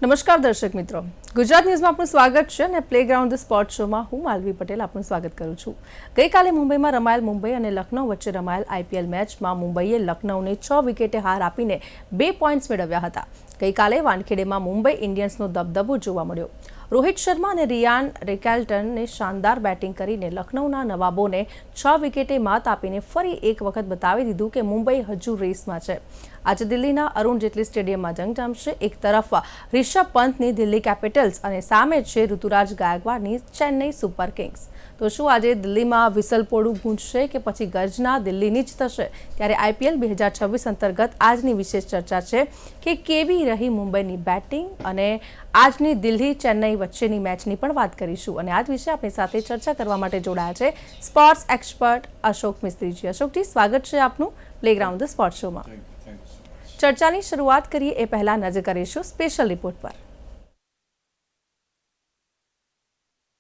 નમસ્કાર દર્શક મિત્રો, ગુજરાત ન્યૂઝમાં આપનું સ્વાગત છે અને પ્લેગ્રાઉન્ડ ધ સ્પોર્ટ શોમાં હું માલવી પટેલ આપનું સ્વાગત કરું છું। ગઈકાલે મુંબઈમાં રમાયેલ મુંબઈ અને લખનઉ વચ્ચે રમાયેલ આઈપીએલ મેચમાં મુંબઈએ લખનઉને 6 વિકેટે હાર આપીને 2 પોઈન્ટ્સ મેળવ્યા હતા। ગઈકાલે વાનખેડેમાં મુંબઈ ઇન્ડિયન્સનો દબદબો જોવા મળ્યો। રોહિત શર્મા અને રિયાન રેકલ્ટને શાનદાર બેટિંગ કરીને લખનઉના નવાબોને 6 વિકેટે માત આપીને ફરી એક વખત બતાવી દીધું કે મુંબઈ હજુ રેસમાં છે। આજે દિલ્હીના અરુણ જેટલી સ્ટેડિયમમાં જંગ જામશે। એક તરફ રિષભ પંતની દિલ્હી કેપિટલ્સ અને સામે છે ઋતુરાજ ગાયકવાડની ચેન્નઈ સુપર કિંગ્સ। તો શું આજે દિલ્હીમાં વિસલપોડું ગૂંજશે કે પછી ગર્જના દિલ્હીની જ થશે? ત્યારે આઈપીએલ 2026 અંતર્ગત આજની વિશેષ ચર્ચા છે કે કેવી રહી મુંબઈની બેટિંગ અને આજની દિલ્હી ચેન્નઈ વચ્ચેની મેચની પણ વાત કરીશું। અને આજ વિશે આપણી સાથે ચર્ચા કરવા માટે જોડાયા છે સ્પોર્ટ્સ એક્સપર્ટ અશોક મિસ્ત્રીજી। અશોકજી, સ્વાગત છે આપનું પ્લેગ્રાઉન્ડ ધ સ્પોર્ટ શોમાં। ચર્ચાની શરૂઆત કરીએ એ પહેલા નજર કરીશું સ્પેશિયલ રિપોર્ટ પર।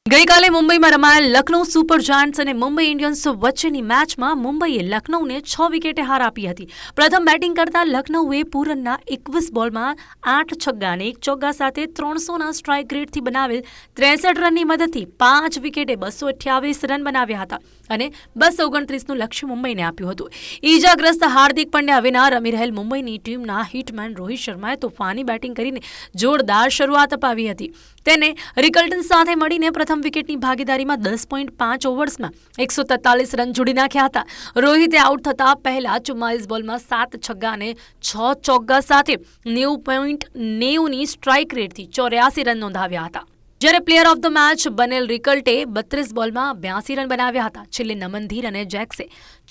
ગઈકાલે મુંબઈમાં રમાયેલ લખનઉ સુપર જાયન્ટ્સ અને મુંબઈ ઇન્ડિયન્સ વચ્ચેની મેચમાં મુંબઈએ લખનઉને 6 વિકેટે હાર આપી હતી। પ્રથમ બેટિંગ કરતા લખનઉએ પૂરનના 21 બોલમાં 8 છગ્ગા અને 1 ચોગ્ગા સાથે 300ના સ્ટ્રાઇક રેટથી બનાવેલ 63 રનની મદદથી 5 વિકેટે 228 રન બનાવ્યા હતા અને 229નું લક્ષ્ય મુંબઈને આપ્યું હતું। ઈજાગ્રસ્ત હાર્દિક પંડ્યા વિના રમી રહેલ મુંબઈની ટીમના હિટમેન રોહિત શર્માએ તોફાની બેટિંગ કરીને જોરદાર શરૂઆત અપાવી હતી। તેને રિકલ્ટન સાથે મળીને પ્રથમ વિકેટની ભાગીદારીમાં 10.5 ઓવર્સમાં 143 રન જોડી નાખ્યા હતા। રોહિતે આઉટ થતા પહેલા 44 બોલમાં 7 છગ્ગા અને 6 ચોગ્ગા સાથે 90.90ની સ્ટ્રાઇક રેટથી 84 રન નોંધાવ્યા હતા। જ્યારે પ્લેયર ઓફ ધ મેચ બનેલ રિકલ્ટે 32 બોલમાં 82 રન બનાવ્યા હતા। છેલ્લે નમનધીર અને જેક્સે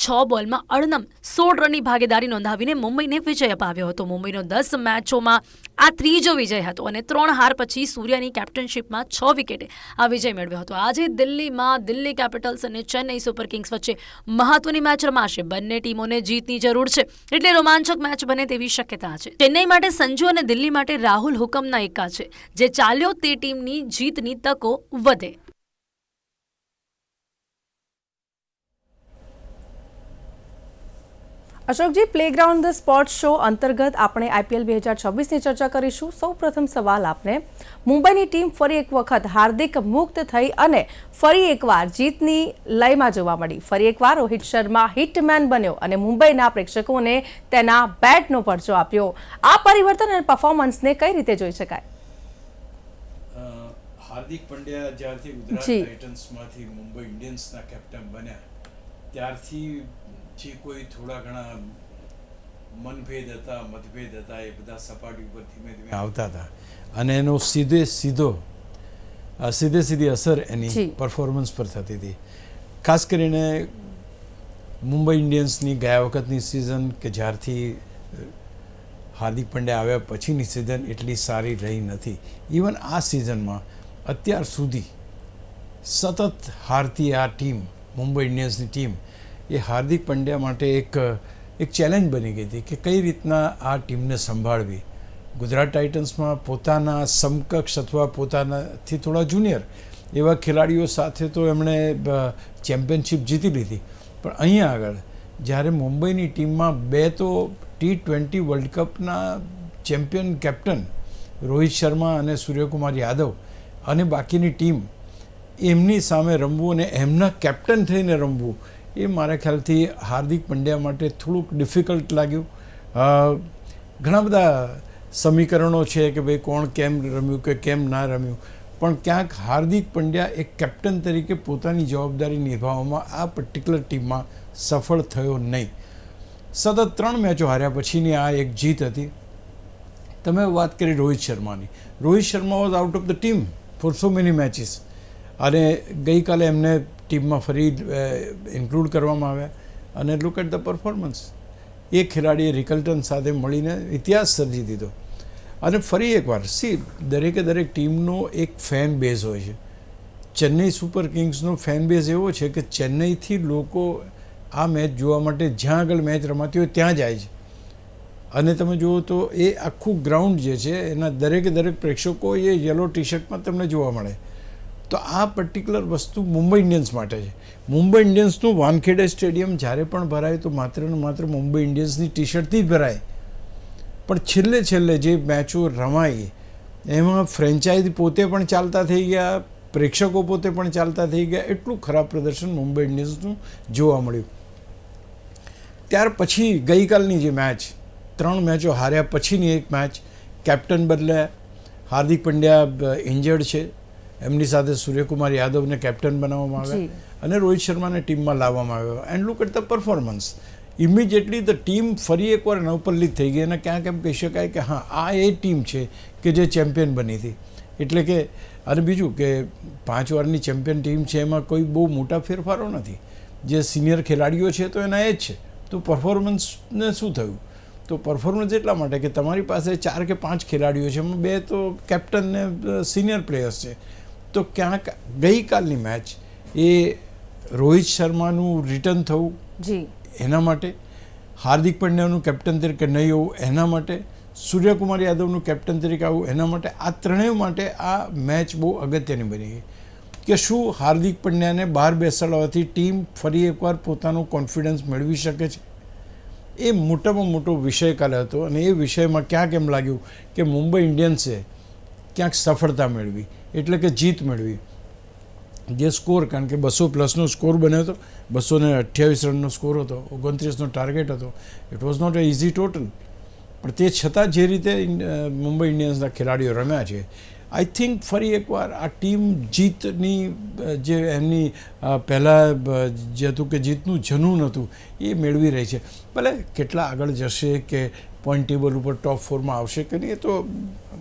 6 બોલમાં અડનમ 16 રનની ભાગીદારી નોંધાવીને મુંબઈને વિજય અપાવ્યો હતો। મુંબઈનો 10 મેચોમાં આ ત્રીજો વિજય હતો અને 3 હાર પછી સૂર્યાની કેપ્ટનશીપમાં 6 વિકેટે આ વિજય મેળવ્યો હતો। આજે દિલ્હીમાં દિલ્હી કેપિટલ્સ અને ચેન્નઈ સુપર કિંગ્સ વચ્ચે મહત્વની મેચ રમાશે। બંને ટીમોને જીતની જરૂર છે એટલે રોમાંચક મેચ બને તેવી શક્યતા છે। ચેન્નઈ માટે સંજુ અને દિલ્હી માટે રાહુલ હુકમના એકા છે। જે ચાલ્યો તે ટીમની જીતની તકો વધે। Ashokji, playground the sport show અંતર્ગત આપણે આઈપીએલ 2026ની ચર્ચા કરીશું। સૌપ્રથમ સવાલ આપને, મુંબઈની ટીમ ફરી એક વખત હાર્દિક મુક્ત થઈ અને ફરી એકવાર જીતની લયમાં જોવા મળી। ફરી એકવાર રોહિત શર્મા હિટમેન બન્યો અને મુંબઈના પ્રેક્ષકોને તેના બેટનો પરચો આપ્યો। આ પરિવર્તન અને પરફોર્મન્સને કઈ રીતે જોઈ શકાય? હાર્દિક પંડ્યા જ્યારથી ગુજરાત ટાઇટન્સમાંથી મુંબઈ ઇન્ડિયન્સના કેપ્ટન બન્યા ત્યારથી જે કોઈ થોડા ઘણા મનભેદ હતા, મતભેદ હતા, એ બધા સપાટી ઉપર ધીમે ધીમે આવતા હતા અને એનો સીધી અસર એની પરફોર્મન્સ પર થતી હતી। ખાસ કરીને મુંબઈ ઇન્ડિયન્સની ગયા વખતની સિઝન કે જ્યારથી હાર્દિક પંડ્યા આવ્યા પછીની સિઝન એટલી સારી રહી નથી। ઇવન આ સિઝનમાં અત્યાર સુધી સતત હારતી આ ટીમ, મુંબઈ ઇન્ડિયન્સની ટીમ, એ હાર્દિક પંડ્યા માટે એક ચેલેન્જ બની ગઈ હતી કે કઈ રીતના આ ટીમને સંભાળવી। ગુજરાત ટાઇટન્સમાં પોતાના સમકક્ષ અથવા પોતાનાથી થોડા જુનિયર એવા ખેલાડીઓ સાથે તો એમણે ચેમ્પિયનશિપ જીતી લીધી, પણ અહીંયા આગળ જ્યારે મુંબઈની ટીમમાં 2 તો T20 વર્લ્ડ કપના ચેમ્પિયન કેપ્ટન રોહિત શર્મા અને સૂર્યકુમાર યાદવ અને બાકીની ટીમ, એમની સામે રમવું અને એમના કેપ્ટન થઈને રમવું, એ મારા ખ્યાલથી હાર્દિક પંડ્યા માટે થોડુંક ડિફિકલ્ટ લાગ્યું। ઘણા બધા સમીકરણો છે કે ભાઈ કોણ કેમ રમ્યું કે કેમ ના રમ્યું, પણ ક્યાંક હાર્દિક પંડ્યા એક કેપ્ટન તરીકે પોતાની જવાબદારી નિભાવવામાં આ પર્ટિક્યુલર ટીમમાં સફળ થયો નહીં। સતત 3 મેચો હાર્યા પછીની આ એક જીત હતી। તમે વાત કરી રોહિત શર્માની, Rohit Sharma was out of the team for so many matches અને ગઈકાલે એમને ટીમમાં ફરી ઇન્ક્લુડ કરવામાં આવ્યા અને લુક એટ ધ પરફોર્મન્સ। એ ખેલાડીએ રિકલ્ટન સાથે મળીને ઇતિહાસ સર્જી દીધો અને ફરી એકવાર દરેક ટીમનો એક ફેન બેઝ હોય છે। ચેન્નઈ સુપર કિંગ્સનો ફેન બેઝ એવો છે કે ચેન્નઈથી લોકો આ મેચ જોવા માટે જ્યાં આગળ મેચ રમાતી હોય ત્યાં જાય છે અને તમે જુઓ તો એ આખું ગ્રાઉન્ડ જે છે એના દરેક પ્રેક્ષકો એ યલો ટી શર્ટમાં તમને જોવા મળે। તો આ પર્ટિક્યુલર વસ્તુ મુંબઈ ઇન્ડિયન્સ માટે છે। મુંબઈ ઇન્ડિયન્સનું વાનખેડે સ્ટેડિયમ જ્યારે પણ ભરાય તો માત્ર ને માત્ર મુંબઈ ઇન્ડિયન્સની ટી શર્ટથી જ ભરાય, પણ છેલ્લે જે મેચો રમાઈ એમાં ફ્રેન્ચાઇઝી પોતે પણ ચાલતા થઈ ગયા, પ્રેક્ષકો પોતે પણ ચાલતા થઈ ગયા. એટલું ખરાબ પ્રદર્શન મુંબઈ ઇન્ડિયન્સનું જોવા મળ્યું. ત્યાર પછી ગઈકાલની જે મેચ, 3 મેચો હાર્યા પછીની એક મેચ, કેપ્ટન બદલાયા. હાર્દિક પંડ્યા ઇન્જર્ડ છે, એમની સાથે સૂર્યકુમાર યાદવને કેપ્ટન બનાવવામાં આવ્યા અને રોહિત શર્માને ટીમમાં લાવવામાં આવ્યો. And look at the performance. Immediately the team ફરી એકવાર નવપલ્લિત થઈ ગઈ અને ક્યાંક એમ કહી શકાય કે હા, આ એ ટીમ છે કે જે ચેમ્પિયન બની હતી. એટલે કે અને બીજું કે 5 વારની ચેમ્પિયન ટીમ છે, એમાં કોઈ બહુ મોટા ફેરફારો નથી. જે સિનિયર ખેલાડીઓ છે તો એના એ જ છે. તો પરફોર્મન્સને શું થયું? તો પરફોર્મન્સ એટલા માટે કે તમારી પાસે 4 કે 5 ખેલાડીઓ છે, એમાં 2 તો કેપ્ટન ને સિનિયર પ્લેયર્સ છે. તો ક્યાંક ગઈકાલની મેચ એ રોહિત શર્માનું રિટર્ન થવું જી, એના માટે, હાર્દિક પંડ્યાનું કેપ્ટન તરીકે નહીં હોવું એના માટે, સૂર્યકુમાર યાદવનું કેપ્ટન તરીકે આવવું એના માટે, આ ત્રણેય માટે આ મેચ બહુ અગત્યની બની ગઈ. કે શું હાર્દિક પંડ્યાને બહાર બેસાડવાથી ટીમ ફરી એકવાર પોતાનું કોન્ફિડન્સ મેળવી શકે છે? એ મોટામાં મોટો વિષય કાલે હતો અને એ વિષયમાં ક્યાંક એમ લાગ્યું કે મુંબઈ ઇન્ડિયન્સે ક્યાંક સફળતા મેળવી, એટલે કે જીત મેળવી. જે સ્કોર, કારણ કે 200+ સ્કોર બન્યો હતો, 228 રનનો સ્કોર હતો, 29નો ટાર્ગેટ હતો. It was not a easy total. પણ તે છતાં જે રીતે મુંબઈ ઇન્ડિયન્સના ખેલાડીઓ રમ્યા છે, આઈ થિંક ફરી એકવાર આ ટીમ જીતની જે એમની પહેલાં જે હતું કે જીતનું જનૂન હતું એ મેળવી રહી છે. ભલે કેટલા આગળ જશે કે પોઈન્ટ ટેબલ ઉપર ટોપ 4માં આવશે કે નહીં, એ તો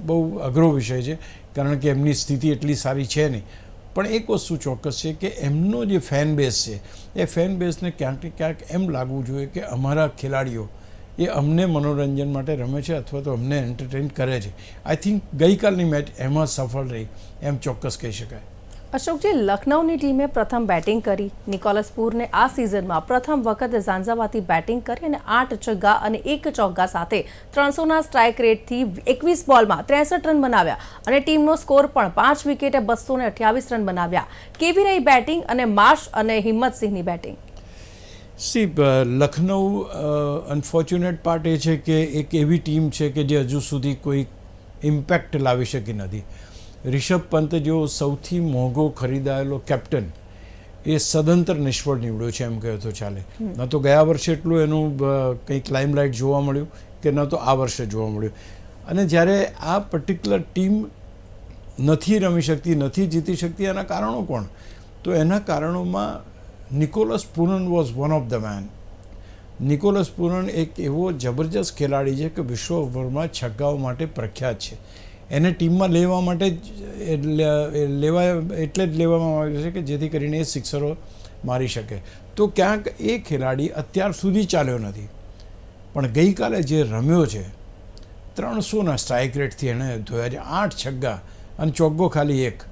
બહુ અઘરો વિષય છે, કારણ કે એમની સ્થિતિ એટલી સારી છે નહીં. પણ એક વસ્તુ ચોક્કસ છે કે એમનો જે ફેન બેઝ છે, એ ફેન બેઝને ક્યાંક ને ક્યાંક એમ લાગવું જોઈએ કે અમારા ખેલાડીઓ એ અમને મનોરંજન માટે રમે છે અથવા તો અમને એન્ટરટેન કરે છે. આઈ થિંક ગઈકાલની મેચ એમાં સફળ રહી એમ ચોક્કસ કહી શકાય. અશોકજી, લખનૌની ટીમે પ્રથમ બેટિંગ કરી. નિકોલસ પૂરને આ સિઝનમાં પ્રથમ વખત ઝાંઝાવાથી બેટિંગ કરી અને 8 છગ્ગા અને 1 ચોગ્ગા સાથે 300ના સ્ટ્રાઇક રેટથી 21 બોલમાં 63 રન બનાવ્યા અને ટીમનો સ્કોર પણ 5 વિકેટે 228 રન બનાવ્યા. કેવી રહી બેટિંગ અને માર્શ અને હિંમતસિંહની બેટિંગ? લખનઉ અનફોર્ચ્યુનેટ પાર્ટ એ છે કે એક એવી ટીમ છે કે જે હજુ સુધી કોઈ ઇમ્પેક્ટ લાવી શકી નથી. રિષભ પંત જેવો સૌથી મોંઘો ખરીદાયેલો કેપ્ટન એ સદંતર નિષ્ફળ નીવડ્યો છે એમ કહે તો ચાલે. ન તો ગયા વર્ષે એટલું એનું કંઈક લાઇમલાઇટ જોવા મળ્યું કે ન તો આ વર્ષે જોવા મળ્યું. અને જ્યારે આ પર્ટિક્યુલર ટીમ નથી રમી શકતી, નથી જીતી શકતી, એના કારણો કોણ? તો એના કારણોમાં Nicholas Pooran was one of the man. Nicholas Pooran એક એવો જબરજસ્ત ખેલાડી છે કે વિશ્વભરમાં છગ્ગાઓ માટે પ્રખ્યાત છે. એને ટીમમાં લેવા માટે એટલે જ લેવામાં આવ્યો છે કે જેથી કરીને એ સિક્સરો મારી શકે. તો ક્યાંક એ ખેલાડી અત્યાર સુધી ચાલ્યો નથી, પણ ગઈકાલે જે રમ્યો છે 300ના સ્ટ્રાઇક રેટથી એણે ધોયા છે, 8 છગ્ગા અને ચોગ્ગો ખાલી 1.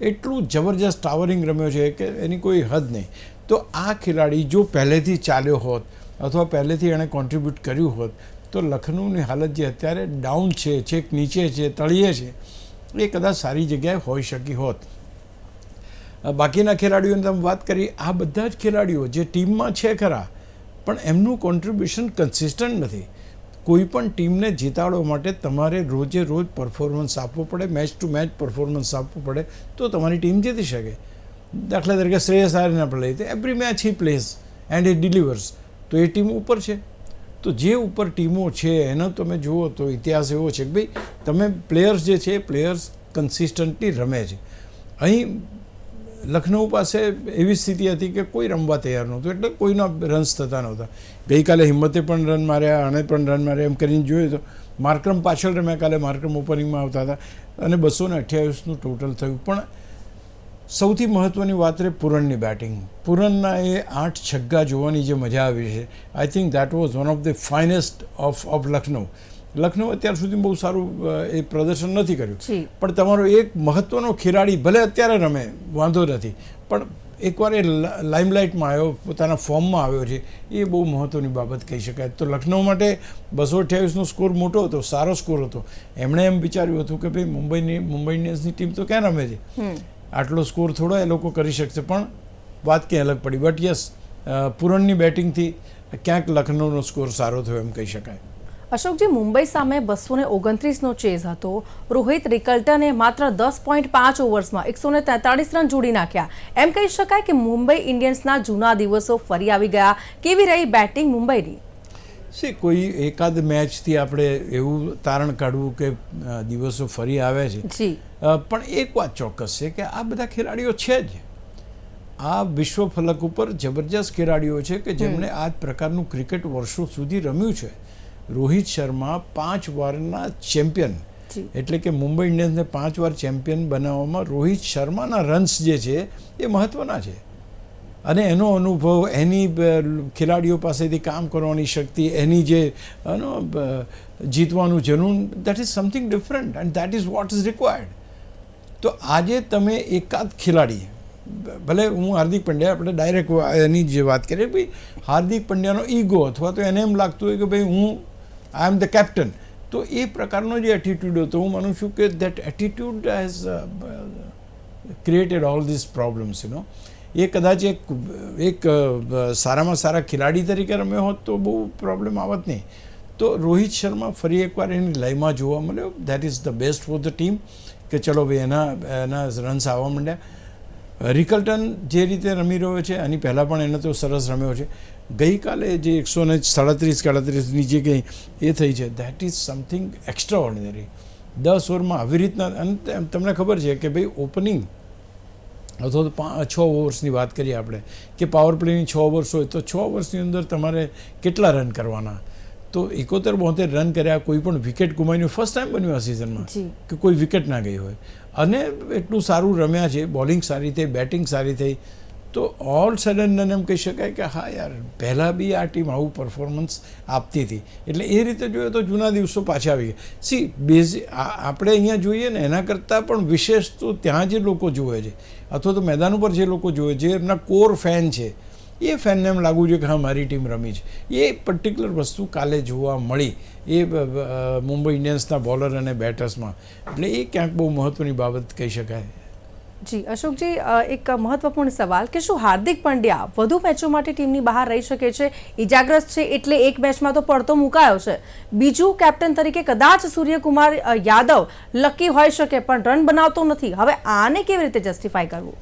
એટલું જબરજસ્ત ટાવરિંગ રમ્યો છે કે એની કોઈ હદ નહીં. તો આ ખેલાડી જો પહેલેથી ચાલ્યો હોત અથવા પહેલેથી એણે કોન્ટ્રીબ્યુટ કર્યું હોત તો લખનઉની હાલત જે અત્યારે ડાઉન છે, છેક નીચે છે, તળિયે છે, એ કદાચ સારી જગ્યાએ હોઈ શકી હોત. બાકીના ખેલાડીઓની તમે વાત કરી, આ બધા જ ખેલાડીઓ જે ટીમમાં છે ખરા, પણ એમનું કોન્ટ્રીબ્યુશન કન્સિસ્ટન્ટ નથી. કોઈ પણ ટીમને જીતાડવા માટે તમારે રોજે રોજ પરફોર્મન્સ આપવું પડે, મેચ ટુ મેચ પરફોર્મન્સ આપવું પડે, તો તમારી ટીમ જીતી શકે. દાખલા તરીકે શ્રેયસ આયરને આપણે લઈએ તો every match he plays and A delivers, તો એ ટીમ ઉપર છે. તો જે ઉપર ટીમો છે એનો તમે જુઓ તો ઇતિહાસ એવો છે કે ભાઈ તમે પ્લેયર્સ જે છે એ પ્લેયર્સ કન્સિસ્ટન્ટલી રમે છે. અહીં લખનઉ પાસે એવી સ્થિતિ હતી કે કોઈ રમવા તૈયાર નહોતું, એટલે કોઈના રન્સ થતા નહોતા. ગઈકાલે હિંમતે પણ રન માર્યા, આણે પણ રન માર્યા, એમ કરીને જોઈએ તો માર્કરમ પાછળ રમ્યા. કાલે માર્કરમ ઓપનિંગમાં આવતા હતા અને 228નું ટોટલ થયું. પણ સૌથી મહત્ત્વની વાત રહે પૂરનની બેટિંગ. પૂરનના એ 8 છગ્ગા જોવાની જે મજા આવી છે, I think that was one of the finest of Lucknow. Lucknow અત્યાર સુધી બહુ સારું એ પ્રદર્શન નથી કર્યું, પણ તમારો એક મહત્ત્વનો ખેલાડી ભલે અત્યારે રમે વાંધો નથી, પણ એકવાર એ લાઇમલાઇટમાં આવ્યો, પોતાના ફોર્મમાં આવ્યો છે, એ બહુ મહત્ત્વની બાબત કહી શકાય. તો લખનઉ માટે 228નો સ્કોર મોટો હતો, સારો સ્કોર હતો. એમણે એમ વિચાર્યું હતું કે ભાઈ મુંબઈ ઇન્ડિયન્સની ટીમ તો ક્યાં રમે છે, આટલો સ્કોર થોડો એ લોકો કરી શકશે, પણ વાત ક્યાં અલગ પડી. બટ યસ, પૂરનની બેટિંગથી ક્યાંક લખનઉનો સ્કોર સારો થયો એમ કહી શકાય. અશોકજી, મુંબઈ સામે 229નો ચેઝ હતો. રોહિત રિકલ્ટને માત્ર 10.5 ઓવર્સમાં 143 રન જોડી નાખ્યા. એમ કહી શકાય કે મુંબઈ ઇન્ડિયન્સના જૂના દિવસો ફરી આવી ગયા. કેવી રહી બેટિંગ મુંબઈની? કોઈ એકાદ મેચથી આપણે એવું તારણ કાઢવું કે દિવસો ફરી આવ્યા છે, જી, પણ એક વાત ચોક્કસ છે કે આ બધા ખેલાડીઓ છે જ. આ વિશ્વ ફલક ઉપર જબરજસ્ત ખેલાડીઓ છે કે જેમણે આ પ્રકારનું ક્રિકેટ વર્ષો સુધી રમ્યું છે. રોહિત શર્મા 5 વારના ચેમ્પિયન, એટલે કે મુંબઈ ઇન્ડિયન્સને 5 વાર ચેમ્પિયન બનાવવામાં રોહિત શર્માના રન્સ જે છે એ મહત્વના છે. અને એનો અનુભવ, એની ખેલાડીઓ પાસેથી કામ કરવાની શક્તિ, એની જે જીતવાનું જનૂન, that is something different and that is what is required. તો આજે તમે એકાદ ખેલાડી, ભલે હું હાર્દિક પંડ્યા, આપણે ડાયરેક્ટ એની જે વાત કરીએ, ભાઈ હાર્દિક પંડ્યાનો ઈગો, અથવા તો એને એમ લાગતું હોય કે ભાઈ આઈ એમ ધ કેપ્ટન, તો એ પ્રકારનો જે એટીટ્યુડ હતો, હું માનું છું કે that attitude has created all this problems. એ કદાચ એક સારામાં સારા ખેલાડી તરીકે રમ્યો હોત તો બહુ પ્રોબ્લેમ આવત નહીં. તો રોહિત શર્મા ફરી એકવાર એની લયમાં જોવા મળ્યો. That is the best for the team કે ચલો ભાઈ એના રન્સ આવવા માંડ્યા. રિકલ્ટન જે રીતે રમી રહ્યો છે, આની પહેલાં પણ એને તો સરસ રમ્યો છે. ગઈકાલે જે 137-38ની જે કંઈ એ થઈ છે, that is something extra ordinary. 10 ઓવરમાં આવી રીતના, અને તમને ખબર છે કે ભાઈ ઓપનિંગ અથવા તો 6 ઓવર્સની વાત કરીએ આપણે, કે પાવર પ્લેની 6 ઓવર્સ હોય તો 6 ઓવર્સની અંદર તમારે કેટલા રન કરવાના? તો 71-72 રન કર્યા, કોઈ પણ વિકેટ ગુમાવીને ફર્સ્ટ ટાઈમ બન્યું આ સિઝનમાં કે કોઈ વિકેટ ના ગઈ હોય, અને એટલું સારું રમ્યા છે. બોલિંગ સારી થઈ, બેટિંગ સારી થઈ. તો ઓલ સડન એમ કહી શકાય કે હા યાર, પહેલાં બી આ ટીમ આવું પરફોર્મન્સ આપતી હતી. એટલે એ રીતે જોઈએ તો જૂના દિવસો પાછા આવી ગયા. આપણે અહીંયા જોઈએ ને એના કરતાં પણ વિશેષ તો ત્યાં જે લોકો જુએ છે, અથવા તો મેદાન ઉપર જે લોકો જુએ, જે એમના કોર ફેન છે, એ ફેનને એમ લાગવું જોઈએ કે હા મારી ટીમ રમી છે. એ પર્ટિક્યુલર વસ્તુ કાલે જોવા મળી એ મુંબઈ ઇન્ડિયન્સના બોલર અને બેટર્સમાં. એટલે એ ક્યાંક બહુ મહત્ત્વની બાબત કહી શકાય. જી અશોકજી, એક મહત્વપૂર્ણ સવાલ કે શું હાર્દિક પંડ્યા વધુ મેચો માટે ટીમની બહાર રહી શકે છે? ઇજાગ્રસ્ત છે એટલે એક મેચમાં તો પડતો મુકાયો છે. બીજું, કેપ્ટન તરીકે કદાચ સૂર્યકુમાર યાદવ લકી હોઈ શકે પણ રન બનાવતો નથી. હવે આને કેવી રીતે જસ્ટિફાય કરવું?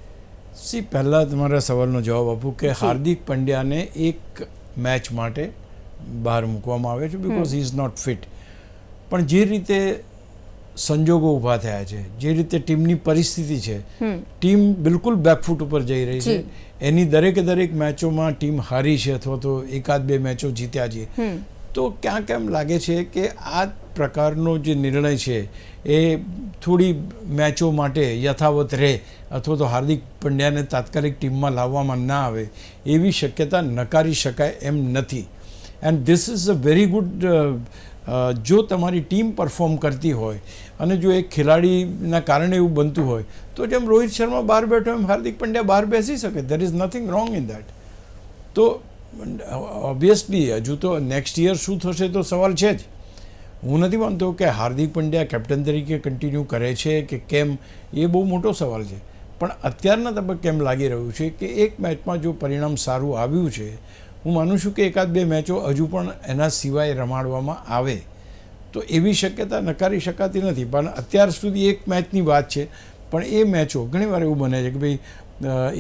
પહેલાં તમારા સવાલનો જવાબ આપું કે હાર્દિક પંડ્યાને એક મેચ માટે બહાર મૂકવામાં આવે છે because he is not fit. પણ જે રીતે સંજોગો ઊભા થયા છે, જે રીતે ટીમની પરિસ્થિતિ છે, ટીમ બિલકુલ બેકફૂટ ઉપર જઈ રહી છે. એની દરેક મેચોમાં ટીમ હારી છે અથવા તો 1-2 મેચો જીત્યા છે. તો ક્યાંક એમ લાગે છે કે આ પ્રકારનો જે નિર્ણય છે એ થોડી મેચો માટે યથાવત રહે, અથવા તો હાર્દિક પંડ્યાને તાત્કાલિક ટીમમાં લાવવામાં ના આવે એવી શક્યતા નકારી શકાય એમ નથી. And this is a very good, જો તમારી ટીમ પરફોર્મ કરતી હોય અને જો એક ખેલાડીના કારણે એવું બનતું હોય, તો જેમ રોહિત શર્મા બહાર બેઠો એમ હાર્દિક પંડ્યા બહાર બેસી શકે. There is nothing wrong in that. તો ઓબ્વિયસલી હજુ તો નેક્સ્ટ યર શું થશે તો સવાલ છે જ. હું નથી માનતો કે હાર્દિક પંડ્યા કેપ્ટન તરીકે કન્ટિન્યુ કરે છે કે કેમ, એ બહુ મોટો સવાલ છે. પણ અત્યારના તબક્કે એમ લાગી રહ્યું છે કે એક મેચમાં જો પરિણામ સારું આવ્યું છે, હું માનું છું કે 1-2 મેચો હજુ પણ એના સિવાય રમાડવામાં આવે તો એવી શક્યતા નકારી શકાતી નથી. પણ અત્યાર સુધી એક મેચની વાત છે, પણ એ મેચો ઘણીવાર એવું બને છે કે ભાઈ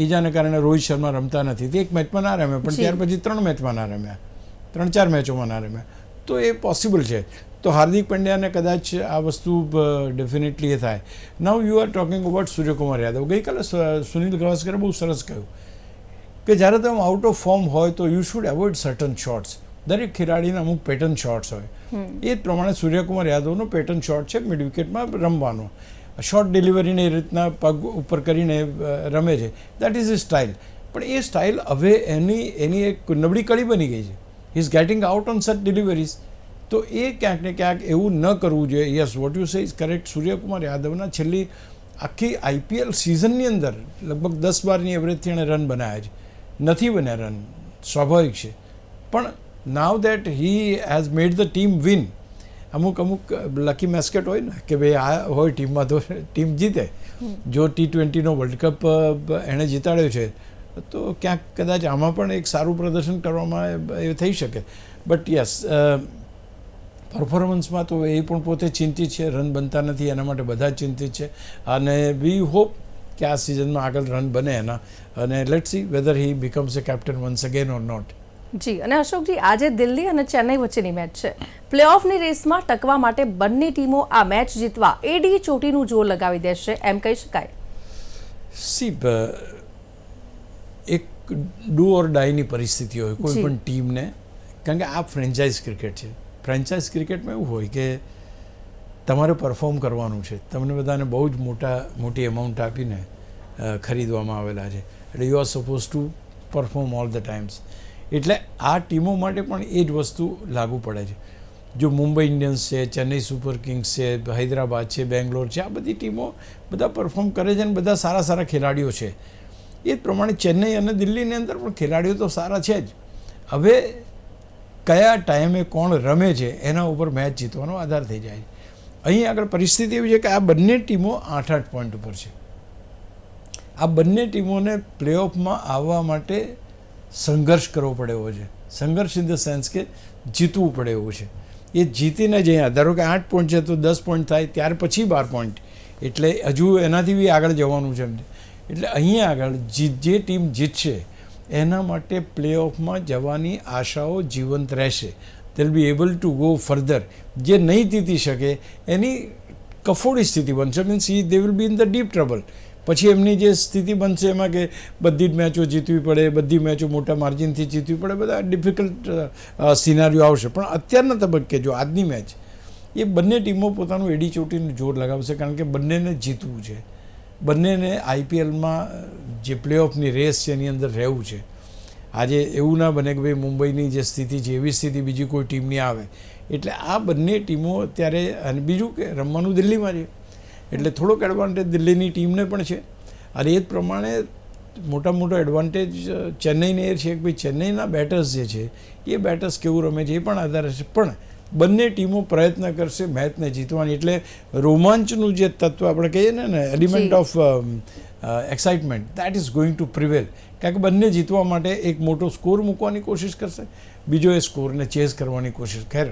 ઈજાને કારણે રોહિત શર્મા રમતા નથી, તે એક મેચમાં ના રમ્યા, પણ ત્યાર પછી 3 મેચમાં ના રમ્યા, 3-4 મેચોમાં ના રમ્યા, તો એ પોસિબલ છે. તો હાર્દિક પંડ્યાને કદાચ આ વસ્તુ ડેફિનેટલી એ થાય. Now you are talking about Suryakumar Yadav. ગઈકાલે સુનિલ ગાવસ્કરે બહુ સરસ કહ્યું કે જ્યારે તમે આઉટ ઓફ ફોર્મ હોય તો you should avoid certain shots. દરેક ખેલાડીના અમુક પેટર્ન શોટ્સ હોય. એ જ પ્રમાણે સૂર્યકુમાર યાદવનો પેટર્ન શોટ છે મિડ વિકેટમાં રમવાનો. શોર્ટ ડિલિવરીને એ રીતના પગ ઉપર કરીને રમે છે, દેટ ઇઝ એ સ્ટાઇલ. પણ એ સ્ટાઇલ હવે એની એક નબળી કડી બની ગઈ છે. He is getting out on such deliveries. તો એ ક્યાંક ને ક્યાંક એવું ન કરવું જોઈએ. Yes, what you say is correct. Suryakumar યાદવના છેલ્લી આખી IPL સિઝનની અંદર લગભગ 10-12ની એવરેજથી એણે રન બનાવ્યા છે. નથી બન્યા રન, સ્વાભાવિક છે. પણ now that he has made the team win. અમુક લકી મેસ્કેટ હોય ને કે ભાઈ આ હોય ટીમમાં તો ટીમ જીતે. જો T20નો વર્લ્ડ કપ એણે જીતાડ્યો છે તો ક્યાંક કદાચ આમાં પણ એક સારું પ્રદર્શન કરવામાં એ થઈ શકે. બટ યસ, પરફોર્મન્સમાં તો એ પણ પોતે ચિંતિત છે, રન બનતા નથી એના માટે બધા ચિંતિત છે અને વી હોપ કે આ સિઝનમાં આગળ રન બને એના અને let's see whether he becomes a captain once again or not. જી, અને અશોકજી, આજે દિલ્હી અને ચેન્નઈ વચ્ચેની મેચ છે. પ્લેઓફની રેસમાં ટકવા માટે બંને ટીમો આ મેચ જીતવા એડી ચોટીનું જોર લગાવી દેશે એમ કહી શકાય. સી એક ડુ ઓર ડાયની પરિસ્થિતિ હોય કોઈ પણ ટીમને, કારણ કે આ ફ્રેન્ચાઇઝ ક્રિકેટ છે. ફ્રેન્ચાઇઝ ક્રિકેટમાં એવું હોય કે તમારે પરફોર્મ કરવાનું છે, તમને બધાને બહુ જ મોટી અમાઉન્ટ આપીને ખરીદવામાં આવેલા છે, એટલે you are suppose two perform all the times. એટલે આ ટીમો માટે પણ એ જ વસ્તુ લાગુ પડે છે. જો મુંબઈ ઇન્ડિયન્સ છે, ચેન્નઈ સુપર કિંગ્સ છે, હૈદરાબાદ છે, બેંગ્લોર છે, આ બધી ટીમો બધા પરફોર્મ કરે છે અને બધા સારા સારા ખેલાડીઓ છે. એ જ પ્રમાણે ચેન્નઈ અને દિલ્હીની અંદર પણ ખેલાડીઓ તો સારા છે જ. હવે કયા ટાઈમે કોણ રમે છે એના ઉપર મેચ જીતવાનો આધાર થઈ જાય છે. અહીં આગળ પરિસ્થિતિ એવી છે કે આ બંને ટીમો 8-8 પોઈન્ટ ઉપર છે. આ બંને ટીમોને પ્લેઓફમાં આવવા માટે સંઘર્ષ કરવો પડે એવો છે. સંઘર્ષ ઇન ધ સેન્સ કે જીતવું પડે એવું છે. એ જીતીને જ અહીંયા ધારો કે 8 પોઈન્ટ છે તો 10 પોઈન્ટ થાય, ત્યાર પછી 12 પોઈન્ટ, એટલે હજુ એનાથી બી આગળ જવાનું છે. એટલે અહીંયા આગળ જે ટીમ જીતશે એના માટે પ્લેઓફમાં જવાની આશાઓ જીવંત રહેશે. They will be able to go further. જે નહીં જીતી શકે એની કફોડી સ્થિતિ બનશે, means they will be in the deep trouble. પછી એમની જે સ્થિતિ બનશે એમાં કે બધી જ મેચો જીતવી પડે, બધી મેચો મોટા માર્જિનથી જીતવી પડે, બધા ડિફિકલ્ટ સિનારીઓ આવશે. પણ અત્યારના તબક્કે જો આજની મેચ એ બંને ટીમો પોતાનું એડી ચોટીનું જોર લગાવશે, કારણ કે બંનેને જીતવું છે, બંનેને આઈપીએલમાં જે પ્લેઓફની રેસ છે એની અંદર રહેવું છે. આજે એવું ના બને કે ભાઈ મુંબઈની જે સ્થિતિ છે એવી સ્થિતિ બીજી કોઈ ટીમની આવે. એટલે આ બંને ટીમો અત્યારે, અને બીજું કે રમવાનું દિલ્હીમાં છે એટલે થોડોક એડવાન્ટેજ દિલ્હીની ટીમને પણ છે. અને એ જ પ્રમાણે મોટા એડવાન્ટેજ ચેન્નઈને એ છે કે ભાઈ ચેન્નઈના બેટર્સ જે છે એ બેટર્સ કેવું રમે છે એ પણ આધાર હશે. પણ બંને ટીમો પ્રયત્ન કરશે મેચને જીતવાની. એટલે રોમાંચનું જે તત્વ આપણે કહીએ ને element of excitement, that is going to prevail. કારણ કે બંને જીતવા માટે એક મોટો સ્કોર મૂકવાની કોશિશ કરશે, બીજો એ સ્કોરને ચેઝ કરવાની કોશિશ. ખેર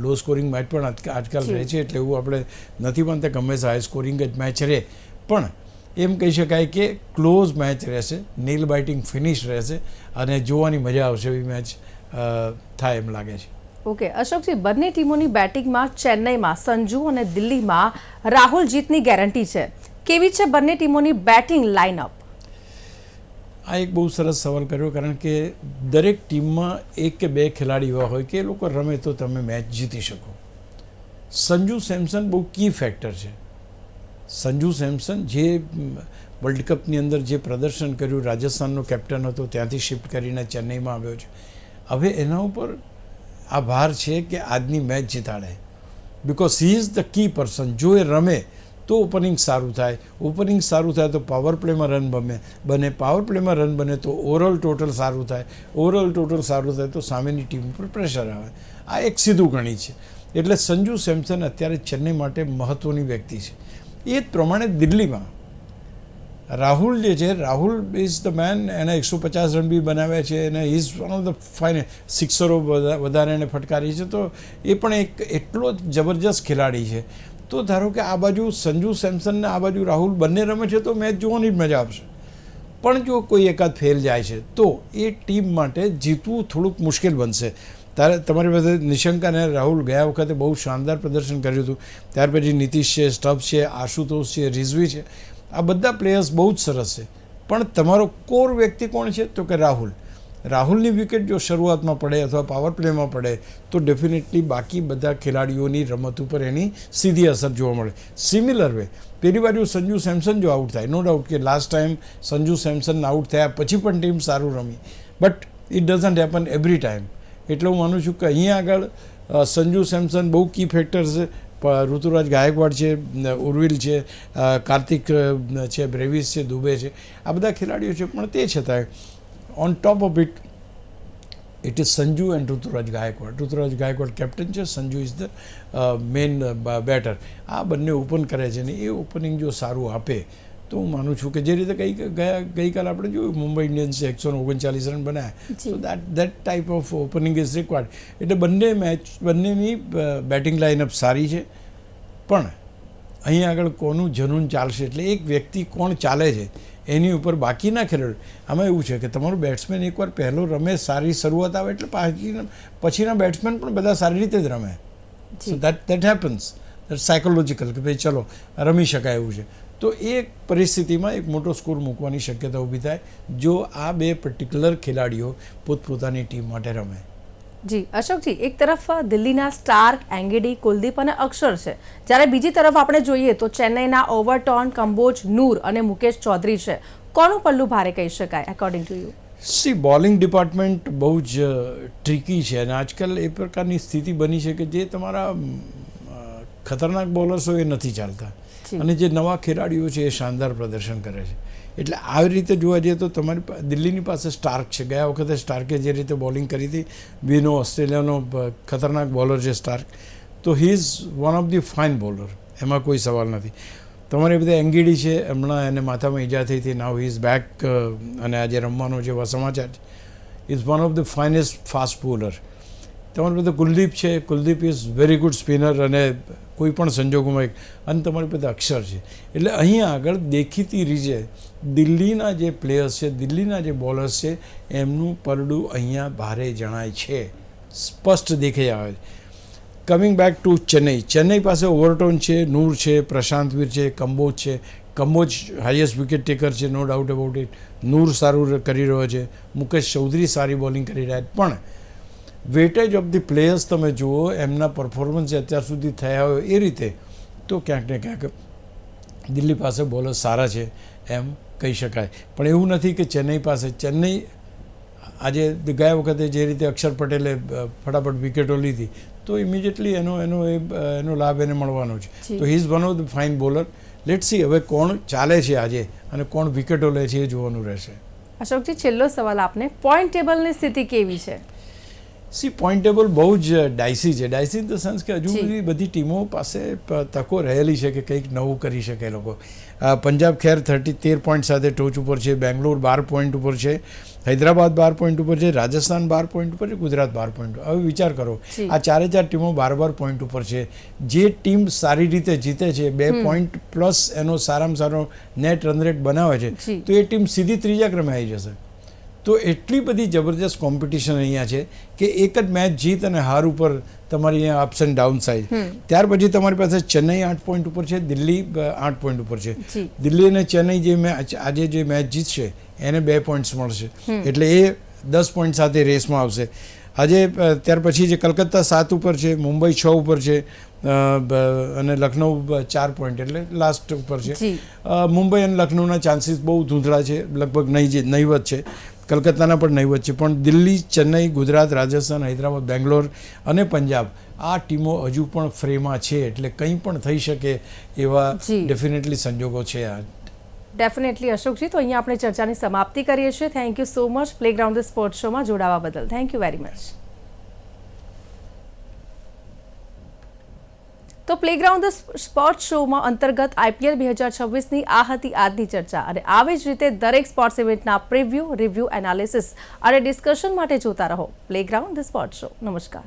લો સ્કોરિંગ મેચ પણ આજકાલ રહે છે, એટલે એવું આપણે નથી માનતા કે હંમેશા હાઈ સ્કોરિંગ જ મેચ રહે. પણ એમ કહી શકાય કે ક્લોઝ મેચ રહેશે, નેલ બાઇટિંગ ફિનિશ રહેશે અને જોવાની મજા આવશે એવી મેચ થાય એમ લાગે છે. ઓકે અશોકજી, બંને ટીમોની બેટિંગમાં ચેન્નઈમાં સંજુ અને દિલ્હીમાં રાહુલ જીતની ગેરંટી છે. કેવી છે બંને ટીમોની બેટિંગ લાઇનઅપ? આ એક બહુ સરસ સવાલ કર્યો, કારણ કે દરેક ટીમમાં એક કે બે ખેલાડી એવા હોય કે એ લોકો રમે તો તમે મેચ જીતી શકો. સંજુ સેમસન બહુ કી ફેક્ટર છે. સંજુ સેમસન જે વર્લ્ડ કપની અંદર જે પ્રદર્શન કર્યું, રાજસ્થાનનો કેપ્ટન હતો, ત્યાંથી શિફ્ટ કરીને ચેન્નઈમાં આવ્યો છે. હવે એના ઉપર આ ભાર છે કે આજની મેચ જીતાડે, because he is the key person. જો એ રમે તો ઓપનિંગ સારું થાય, ઓપનિંગ સારું થાય તો પાવર પ્લેમાં રન બને, પાવર પ્લેમાં રન બને તો ઓવરઓલ ટોટલ સારું થાય, ઓવરઓલ ટોટલ સારું થાય તો સામેની ટીમ ઉપર પ્રેશર આવે. આ એક સીધું ગણિત છે. એટલે સંજુ સેમસન અત્યારે ચેન્નઈ માટે મહત્ત્વની વ્યક્તિ છે. એ જ પ્રમાણે દિલ્હીમાં રાહુલ જે છે, રાહુલ ઇઝ ધ મેન. એને 150 રન બી બનાવ્યા છે અને is one of the fine સિક્સરો વધારે એને ફટકારી છે. તો એ પણ એક એટલો જ જબરજસ્ત ખેલાડી છે. તો ધારો કે આ બાજુ સંજુ સેમસન ને આ બાજુ રાહુલ બંને રમે છે તો મેચ જોવાની જ મજા આવશે. પણ જો કોઈ એકાદ ફેલ જાય છે તો એ ટીમ માટે જીતવું થોડુંક મુશ્કેલ બનશે. તમારી પાસે નિશંક અને રાહુલ ગયા વખતે બહુ શાનદાર પ્રદર્શન કર્યું હતું. ત્યાર પછી નીતિશ છે, સ્ટબ્સ છે, આશુતોષ છે, રિઝવી છે, આ બધા પ્લેયર્સ બહુ જ સરસ છે. પણ તમારો કોર વ્યક્તિ કોણ છે તો કે રાહુલ. રાહુલની વિકેટ જો શરૂઆતમાં પડે અથવા પાવર પ્લેમાં પડે તો ડેફિનેટલી બાકી બધા ખેલાડીઓની રમત ઉપર એની સીધી અસર જોવા મળે. સિમિલર વે પેલી બાજુ સંજુ સેમસન જો આઉટ થાય, નો ડાઉટ કે last time Sanju Samson out થયા પછી પણ ટીમ સારું રમી, but it doesn't happen every time. એટલે હું માનું છું કે અહીંયા આગળ સંજુ સેમસન બહુ કી ફેક્ટર છે. ઋતુરાજ ગાયકવાડ છે, ઉર્વિલ છે, કાર્તિક છે, બ્રેવિસ છે, દુબે છે, આ બધા ખેલાડીઓ છે. પણ તે છતાંય on top of it, it is Sanju and Ruturaj Gaikwad. Ruturaj Gaikwad captain છે, Sanju is the main batter. આ બંને ઓપન કરે છે ને એ ઓપનિંગ જો સારું આપે તો હું માનું છું કે જે રીતે ગઈકાલે આપણે જોયું મુંબઈ ઇન્ડિયન્સે 139 રન બનાવ્યા, so that type of opening is required. એટલે બંનેની બેટિંગ લાઇનઅપ સારી છે, પણ અહીં આગળ કોનું જનૂન ચાલશે, એટલે એક વ્યક્તિ કોણ ચાલે છે એની ઉપર બાકીના ખેલાડીઓ. આમાં એવું છે કે તમારું બેટ્સમેન એકવાર પહેલો રમે, સારી શરૂઆત આવે એટલે પછીના બેટ્સમેન પણ બધા સારી રીતે જ રમે. So that happens, that psychological કે ભાઈ ચલો રમી શકાય એવું છે. તો એ પરિસ્થિતિમાં એક મોટો સ્કોર મૂકવાની શક્યતા ઊભી થાય જો આ બે પર્ટિક્યુલર ખેલાડીઓ પોતપોતાની ટીમ માટે રમે. જી અશોકજી, એક તરફ દિલ્હીના સ્ટાર્ક, એંગેડી, કુલદીપ અને અક્ષર છે, જ્યારે બીજી તરફ આપણે જોઈએ તો ચેન્નઈના ઓવરટોન, કંબોજ, નૂર અને મુકેશ ચૌધરી છે. કોનું પલ્લું ભારે કહી શકાય according to you? C, bowling department બહુ જ ટ્રિકી છે અને આજકાલ એ પ્રકારની સ્થિતિ બની છે કે જે તમારા ખતરનાક બોલર્સ હોય એ નથી ચાલતા અને જે નવા ખેલાડીઓ છે એ શાનદાર પ્રદર્શન કરે છે. એટલે આવી રીતે જોવા જઈએ તો તમારી દિલ્હીની પાસે સ્ટાર્ક છે. ગયા વખતે સ્ટાર્કે જે રીતે બોલિંગ કરી હતી, વિનો ઓસ્ટ્રેલિયાનો ખતરનાક બોલર છે સ્ટાર્ક, તો he is one of the fine bowler, એમાં કોઈ સવાલ નથી. તમારી બધા એંગીડી છે, હમણાં એને માથામાં ઈજા થઈ હતી, નાવ હી ઇઝ બેક અને આજે રમવાનો જેવા સમાચાર છે. Is one of the finest fast bowler. તમારી પાસે કુલદીપ છે, Kuldeep is very good spinner અને કોઈ પણ સંજોગોમાં અને તમારી પાસે અક્ષર છે. એટલે અહીંયા આગળ દેખીતી રીતે દિલ્હીના જે પ્લેયર્સ છે, દિલ્હીના જે બોલર્સ છે, એમનું પરડું અહીંયા ભારે જણાય છે, સ્પષ્ટ દેખાઈ આવે છે. Coming back to Chennai, Chennai પાસે ઓવરટોન છે, નૂર છે, પ્રશાંત વીર છે, કંબોજ છે. કંબોજ હાઈએસ્ટ વિકેટ ટેકર છે, નો ડાઉટ અબાઉટ ઇટ. નૂર સારું કરી રહ્યો છે, મુકેશ ચૌધરી સારી બોલિંગ કરી રહ્યા છે, પણ વેટેજ ઓફ ધી પ્લેયર્સ તમે જુઓ, એમના પરફોર્મન્સ અત્યાર સુધી થયા હોય એ રીતે, તો ક્યાંક ને ક્યાંક દિલ્હી પાસે બોલર્સ સારા છે એમ કહી શકાય. પણ એવું નથી કે ચેન્નઈ પાસે, ચેન્નઈ આજે ગયા વખતે જે રીતે અક્ષર પટેલે ફટાફટ વિકેટો લીધી તો ઇમિડિયેટલી એનો લાભ એને મળવાનો છે. તો he is one of the fine bowler. Let see હવે કોણ ચાલે છે આજે અને કોણ વિકેટો લે છે એ જોવાનું રહેશે. અશોકજી, છેલ્લો સવાલ આપને, પોઈન્ટ ટેબલની સ્થિતિ કેવી છે? સી, પોઈન્ટ ટેબલ બહુ જ ડાયસી છે. ડાયસી ઇન ધ સેન્સ કે હજુ બધી ટીમો પાસે તકો રહેલી છે કે કંઈક નવું કરી શકે લોકો. પંજાબ ખેર 13 પોઈન્ટ સાથે ટોચ ઉપર છે, બેંગ્લોર 12 પોઈન્ટ ઉપર છે, હૈદરાબાદ 12 પોઈન્ટ ઉપર છે, રાજસ્થાન 12 પોઈન્ટ ઉપર છે, ગુજરાત 12 પોઈન્ટ. હવે વિચાર કરો, આ ચારે ટીમો 12 પોઈન્ટ ઉપર છે. જે ટીમ સારી રીતે જીતે છે, 2 પોઈન્ટ પ્લસ એનો સારામાં સારો નેટ રન રેટ બનાવે છે, તો એ ટીમ સીધી ત્રીજા ક્રમે આવી જશે. તો એટલી બધી જબરજસ્ત કોમ્પિટિશન અહીંયા છે કે એક જ મેચ જીત અને હાર ઉપર તમારી અહીંયા અપ્સ એન્ડ ડાઉન સાઇડ. ત્યાર પછી તમારી પાસે ચેન્નઈ 8 પોઈન્ટ ઉપર છે, દિલ્હી 8 પોઈન્ટ ઉપર છે. દિલ્હી અને ચેન્નઈ જે મેચ આજે જે મેચ જીતશે એને 2 પોઈન્ટ્સ મળશે, એટલે એ 10 પોઈન્ટ સાથે રેસમાં આવશે. આજે ત્યાર પછી જે કલકત્તા 7 ઉપર છે, મુંબઈ 6 ઉપર છે અને લખનઉ 4 પોઈન્ટ એટલે લાસ્ટ ઉપર છે. મુંબઈ અને લખનઉના ચાન્સીસ બહુ ધૂંધળા છે, લગભગ નહીવત છે. કલકત્તાના પણ નહીવત છે, પણ દિલ્હી, ચેન્નઈ, ગુજરાત, રાજસ્થાન, હૈદરાબાદ, બેંગ્લોર અને પંજાબ આ ટીમો હજુ પણ ફ્રેમાં છે, એટલે કંઈ પણ થઈ શકે એવા ડેફિનેટલી સંજોગો છે. ડેફિનેટલી અશોકજી, તો અહીંયા આપણે ચર્ચાની સમાપ્તિ કરીએ છીએ. Thank you so much playground sport શોમાં જોડાવા બદલ. Thank you very much. તો પ્લેગ્રાઉન્ડ સ્પોર્ટ શોમાં અંતર્ગત IPL 2026ની આ હતી આજની ચર્ચા, અને આવી જ રીતે દરેક સ્પોર્ટ્સ ઇવેન્ટના પ્રિવ્યૂ, રિવ્યૂ, એનાલિસિસ અને ડિસ્કશન માટે જોતા રહો પ્લેગ્રાઉન્ડ સ્પોર્ટ શો. નમસ્કાર.